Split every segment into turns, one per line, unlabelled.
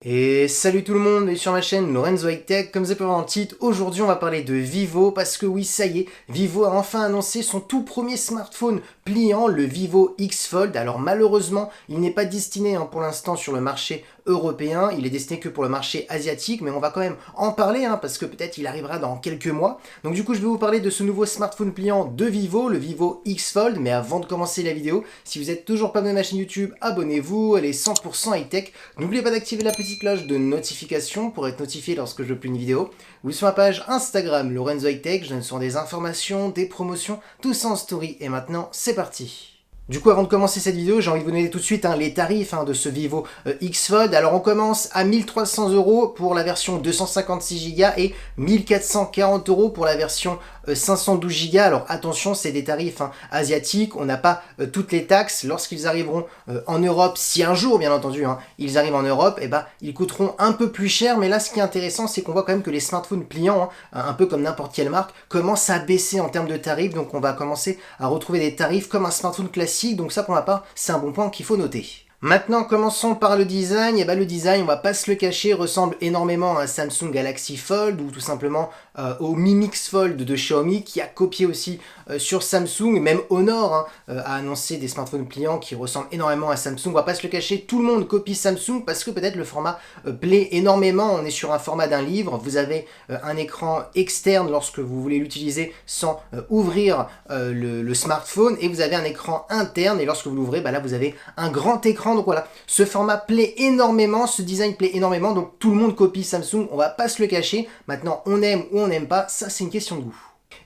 Et salut tout le monde, bienvenue sur ma chaîne Lorenzo High Tech. Comme vous avez pu voir dans le titre, aujourd'hui on va parler de Vivo parce que oui, ça y est, Vivo a enfin annoncé son tout premier smartphone pliant, le Vivo X Fold. Alors malheureusement, il n'est pas destiné pour l'instant sur le marché européen, il est destiné que pour le marché asiatique, mais on va quand même en parler parce que peut-être il arrivera dans quelques mois. Donc du coup, je vais vous parler de ce nouveau smartphone pliant de Vivo, le Vivo X Fold. Mais avant de commencer la vidéo, si vous n'êtes toujours pas abonné à ma chaîne YouTube, abonnez-vous, elle est 100% high tech. N'oubliez pas d'activer la petite cloche de notification pour être notifié lorsque je publie une vidéo. Ou sur ma page Instagram Lorenzo High Tech, je donne souvent des informations, des promotions, tout ça en story. Et maintenant, c'est parti. Du coup, avant de commencer cette vidéo, j'ai envie de vous donner tout de suite les tarifs de ce Vivo X Fold. Alors, on commence à 1300 € pour la version 256 Go et 1440 € pour la version 512 Go. Alors, attention, c'est des tarifs asiatiques. On n'a pas toutes les taxes. Lorsqu'ils arriveront en Europe, si un jour, bien entendu, ils arrivent en Europe, ils coûteront un peu plus cher. Mais là, ce qui est intéressant, c'est qu'on voit quand même que les smartphones pliants, un peu comme n'importe quelle marque, commencent à baisser en termes de tarifs. Donc, on va commencer à retrouver des tarifs comme un smartphone classique. Donc ça, pour ma part, c'est un bon point qu'il faut noter. Maintenant, commençons par le design. Le design, on va pas se le cacher, ressemble énormément à un Samsung Galaxy Fold ou tout simplement au Mi Mix Fold de Xiaomi qui a copié aussi sur Samsung. Même Honor a annoncé des smartphones pliants qui ressemblent énormément à Samsung. On va pas se le cacher, tout le monde copie Samsung parce que peut-être le format plaît énormément. On est sur un format d'un livre. Vous avez un écran externe lorsque vous voulez l'utiliser sans ouvrir le smartphone, et vous avez un écran interne, et lorsque vous l'ouvrez, là vous avez un grand écran. Donc voilà, ce format plaît énormément, ce design plaît énormément, donc tout le monde copie Samsung, on va pas se le cacher. Maintenant, on aime ou on n'aime pas, ça c'est une question de goût.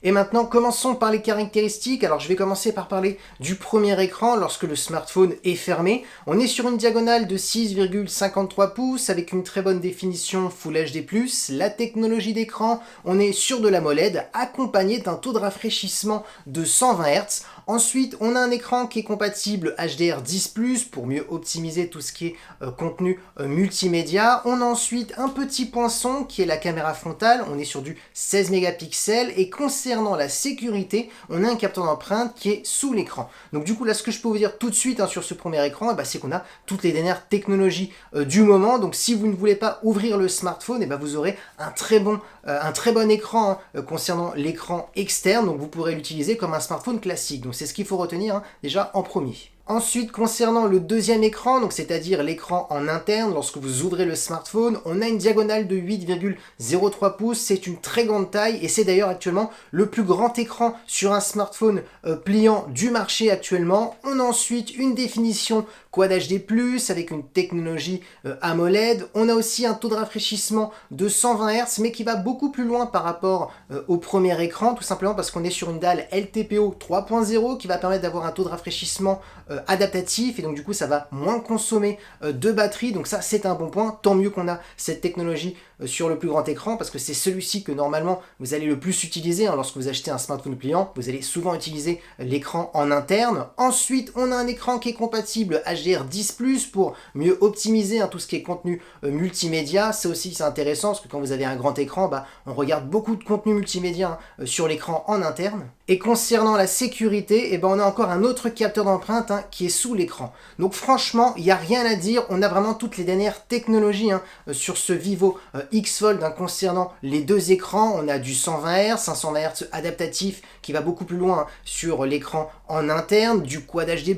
Et maintenant, commençons par les caractéristiques. Alors, je vais commencer par parler du premier écran lorsque le smartphone est fermé. On est sur une diagonale de 6,53 pouces avec une très bonne définition Full HD+. La technologie d'écran, on est sur de l'AMOLED accompagné d'un taux de rafraîchissement de 120 Hz. Ensuite, on a un écran qui est compatible HDR10+, pour mieux optimiser tout ce qui est contenu multimédia. On a ensuite un petit poinçon qui est la caméra frontale. On est sur du 16 mégapixels. Et concernant la sécurité, on a un capteur d'empreinte qui est sous l'écran. Donc du coup, là, ce que je peux vous dire tout de suite sur ce premier écran, c'est qu'on a toutes les dernières technologies du moment. Donc si vous ne voulez pas ouvrir le smartphone, vous aurez un très bon écran concernant l'écran externe. Donc vous pourrez l'utiliser comme un smartphone classique. Donc c'est ce qu'il faut retenir déjà en premier. Ensuite, concernant le deuxième écran, donc c'est-à-dire l'écran en interne, lorsque vous ouvrez le smartphone, on a une diagonale de 8,03 pouces, c'est une très grande taille et c'est d'ailleurs actuellement le plus grand écran sur un smartphone pliant du marché actuellement. On a ensuite une définition Quad HD+, avec une technologie AMOLED. On a aussi un taux de rafraîchissement de 120 Hz, mais qui va beaucoup plus loin par rapport au premier écran, tout simplement parce qu'on est sur une dalle LTPO 3.0 qui va permettre d'avoir un taux de rafraîchissement adaptatif, et donc du coup ça va moins consommer de batterie. Donc ça, c'est un bon point, tant mieux qu'on a cette technologie sur le plus grand écran, parce que c'est celui-ci que normalement vous allez le plus utiliser lorsque vous achetez un smartphone pliant. Vous allez souvent utiliser l'écran en interne. Ensuite, on a un écran qui est compatible HDR10+, pour mieux optimiser tout ce qui est contenu multimédia. Ça aussi, c'est intéressant parce que quand vous avez un grand écran, on regarde beaucoup de contenu multimédia sur l'écran en interne. Et concernant la sécurité, on a encore un autre capteur d'empreinte qui est sous l'écran. Donc franchement, il n'y a rien à dire. On a vraiment toutes les dernières technologies sur ce Vivo X Fold concernant les deux écrans. On a du 120 Hz, 520 Hz adaptatif qui va beaucoup plus loin sur l'écran en interne, du Quad HD+,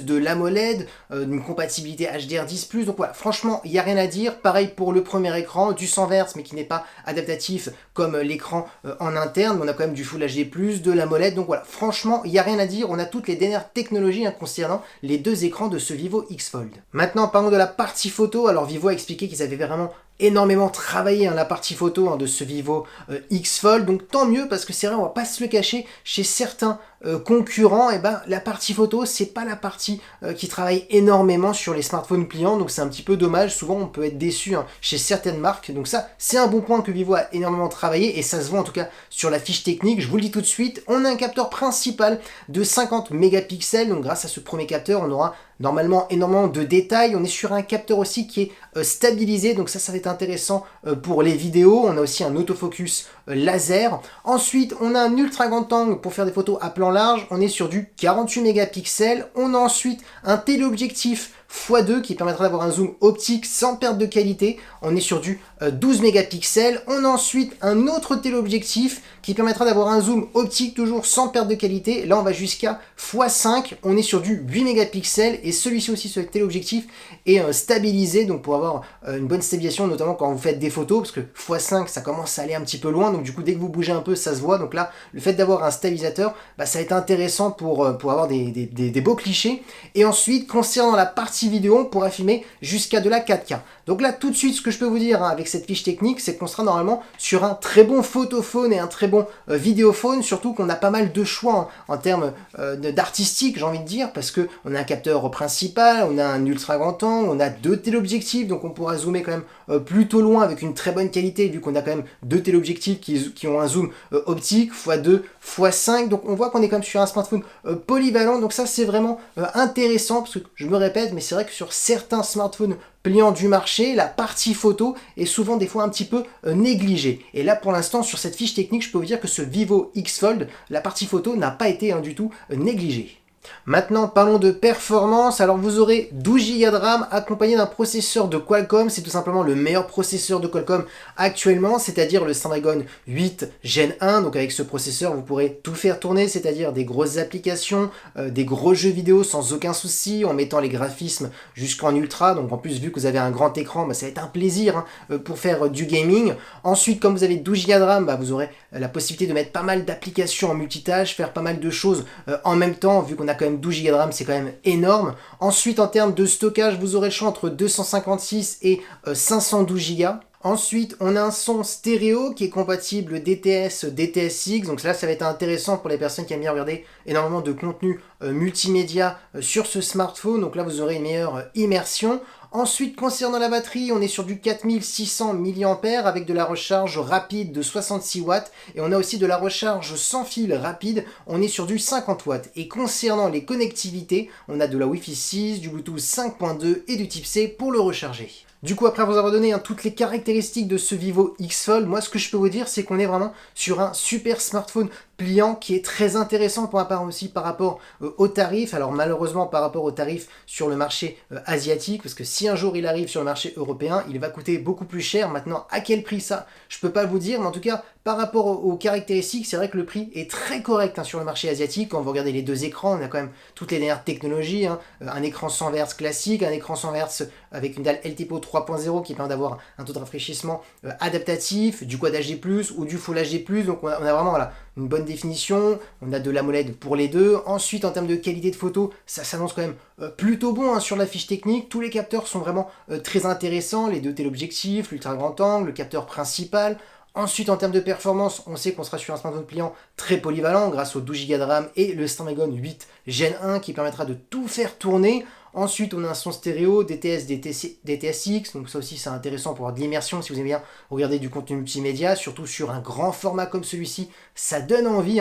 de l'AMOLED, une compatibilité HDR10+. Donc voilà, franchement, il n'y a rien à dire. Pareil pour le premier écran, du 120 Hz mais qui n'est pas adaptatif comme l'écran en interne. On a quand même du Full HD+, de l'AMOLED. Donc voilà, franchement, il n'y a rien à dire. On a toutes les dernières technologies concernant les deux écrans de ce Vivo X Fold. Maintenant, parlons de la partie photo. Alors Vivo a expliqué qu'ils avaient vraiment énormément travaillé la partie photo de ce Vivo X Fold, donc tant mieux, parce que c'est vrai, on va pas se le cacher, chez certains concurrents, la partie photo, c'est pas la partie qui travaille énormément sur les smartphones pliants, donc c'est un petit peu dommage. Souvent on peut être déçu chez certaines marques, donc ça c'est un bon point que Vivo a énormément travaillé, et ça se voit en tout cas sur la fiche technique. Je vous le dis tout de suite, on a un capteur principal de 50 mégapixels, donc grâce à ce premier capteur on aura normalement énormément de détails. On est sur un capteur aussi qui est stabilisé, donc ça va être intéressant pour les vidéos. On a aussi un autofocus laser. Ensuite, on a un ultra grand angle pour faire des photos à plan large. On est sur du 48 mégapixels. On a ensuite un téléobjectif x2 qui permettra d'avoir un zoom optique sans perte de qualité. On est sur du 12 mégapixels. On a ensuite un autre téléobjectif qui permettra d'avoir un zoom optique toujours sans perte de qualité. Là, on va jusqu'à x5. On est sur du 8 mégapixels et celui-ci aussi, ce téléobjectif est stabilisé, donc pour avoir une bonne stabilisation, notamment quand vous faites des photos, parce que x5, ça commence à aller un petit peu loin, donc du coup, dès que vous bougez un peu, ça se voit. Donc là, le fait d'avoir un stabilisateur, ça va être intéressant pour avoir des beaux clichés. Et ensuite, concernant la partie vidéo, on pourra filmer jusqu'à de la 4K. Donc là, tout de suite, ce que je peux vous dire avec cette fiche technique, c'est qu'on sera normalement sur un très bon photophone et un très bon vidéophone, surtout qu'on a pas mal de choix en termes d'artistique, j'ai envie de dire, parce qu'on a un capteur principal, on a un ultra grand angle, on a 2 téléobjectifs, donc on pourra zoomer quand même plutôt loin avec une très bonne qualité, vu qu'on a quand même 2 téléobjectifs qui ont un zoom optique x2, x5, donc on voit qu'on est quand même sur un smartphone polyvalent, donc ça c'est vraiment intéressant, parce que je me répète, mais c'est vrai que sur certains smartphones pliants du marché, la partie photo est souvent des fois un petit peu négligée. Et là pour l'instant sur cette fiche technique, je peux vous dire que ce Vivo X Fold, la partie photo n'a pas été du tout négligée. Maintenant, parlons de performance. Alors, vous aurez 12 Go de RAM accompagné d'un processeur de Qualcomm. C'est tout simplement le meilleur processeur de Qualcomm actuellement, c'est-à-dire le Snapdragon 8 Gen 1. Donc, avec ce processeur, vous pourrez tout faire tourner, c'est-à-dire des grosses applications, des gros jeux vidéo sans aucun souci, en mettant les graphismes jusqu'en ultra. Donc, en plus, vu que vous avez un grand écran, ça va être un plaisir pour faire du gaming. Ensuite, comme vous avez 12 Go de RAM, vous aurez la possibilité de mettre pas mal d'applications en multitâche, faire pas mal de choses en même temps, vu qu'on a quand même 12 Go de RAM, c'est quand même énorme. Ensuite, en termes de stockage, vous aurez le choix entre 256 et 512 Go. Ensuite, on a un son stéréo qui est compatible DTS, DTS:X. Donc là, ça va être intéressant pour les personnes qui aiment bien regarder énormément de contenu multimédia sur ce smartphone. Donc là, vous aurez une meilleure immersion. Ensuite, concernant la batterie, on est sur du 4600 mAh avec de la recharge rapide de 66 watts. Et on a aussi de la recharge sans fil rapide, on est sur du 50 watts. Et concernant les connectivités, on a de la Wi-Fi 6, du Bluetooth 5.2 et du type C pour le recharger. Du coup, après vous avoir donné toutes les caractéristiques de ce Vivo X Fold, moi ce que je peux vous dire, c'est qu'on est vraiment sur un super smartphone pliant qui est très intéressant pour ma part aussi par rapport aux tarifs. Alors malheureusement par rapport aux tarifs sur le marché asiatique, parce que si un jour il arrive sur le marché européen, il va coûter beaucoup plus cher. Maintenant, à quel prix ça, je peux pas vous dire, mais en tout cas par rapport aux caractéristiques, c'est vrai que le prix est très correct sur le marché asiatique. Quand vous regardez les deux écrans, on a quand même toutes les dernières technologies, un écran 100 Hz classique, un écran 100 Hz avec une dalle LTPO 3.0 qui permet d'avoir un taux de rafraîchissement adaptatif, du Quad HD+, ou du Full HD+, donc on a vraiment une bonne définition, on a de l'AMOLED pour les deux. Ensuite, en termes de qualité de photo, ça s'annonce quand même plutôt bon sur la fiche technique. Tous les capteurs sont vraiment très intéressants, les 2 téléobjectifs, l'ultra grand angle, le capteur principal. Ensuite, en termes de performance, on sait qu'on sera sur un smartphone pliant très polyvalent grâce aux 12 Go de RAM et le Snapdragon 8 Gen 1 qui permettra de tout faire tourner. Ensuite, on a un son stéréo, DTS, DTS:X, donc ça aussi c'est intéressant pour avoir de l'immersion si vous aimez bien regarder du contenu multimédia, surtout sur un grand format comme celui-ci, ça donne envie.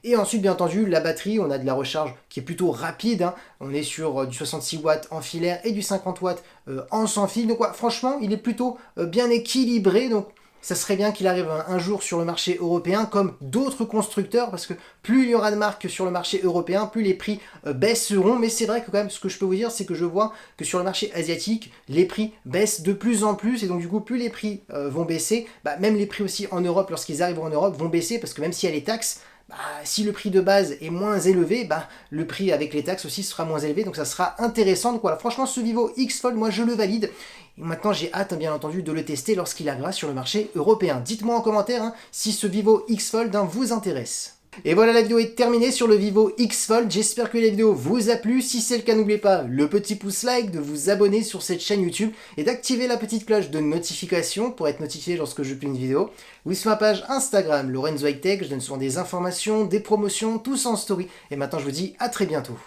Et ensuite, bien entendu, la batterie, on a de la recharge qui est plutôt rapide, on est sur du 66 watts en filaire et du 50 watts en sans fil, donc franchement, il est plutôt bien équilibré, donc ça serait bien qu'il arrive un jour sur le marché européen comme d'autres constructeurs, parce que plus il y aura de marques sur le marché européen, plus les prix baisseront. Mais c'est vrai que quand même, ce que je peux vous dire, c'est que je vois que sur le marché asiatique, les prix baissent de plus en plus, et donc du coup, plus les prix vont baisser, même les prix aussi en Europe, lorsqu'ils arrivent en Europe, vont baisser, parce que même s'il y a les taxes, si le prix de base est moins élevé, le prix avec les taxes aussi sera moins élevé, donc ça sera intéressant. Donc voilà, franchement, ce Vivo X Fold, moi je le valide. Et maintenant, j'ai hâte, bien entendu, de le tester lorsqu'il arrivera sur le marché européen. Dites-moi en commentaire si ce Vivo X Fold vous intéresse. Et voilà, la vidéo est terminée sur le Vivo X Fold. J'espère que la vidéo vous a plu. Si c'est le cas, n'oubliez pas le petit pouce like, de vous abonner sur cette chaîne YouTube et d'activer la petite cloche de notification pour être notifié lorsque je publie une vidéo. Oui, sur ma page Instagram, Lorenzo High Tech, je donne souvent des informations, des promotions, tout ça en story. Et maintenant, je vous dis à très bientôt.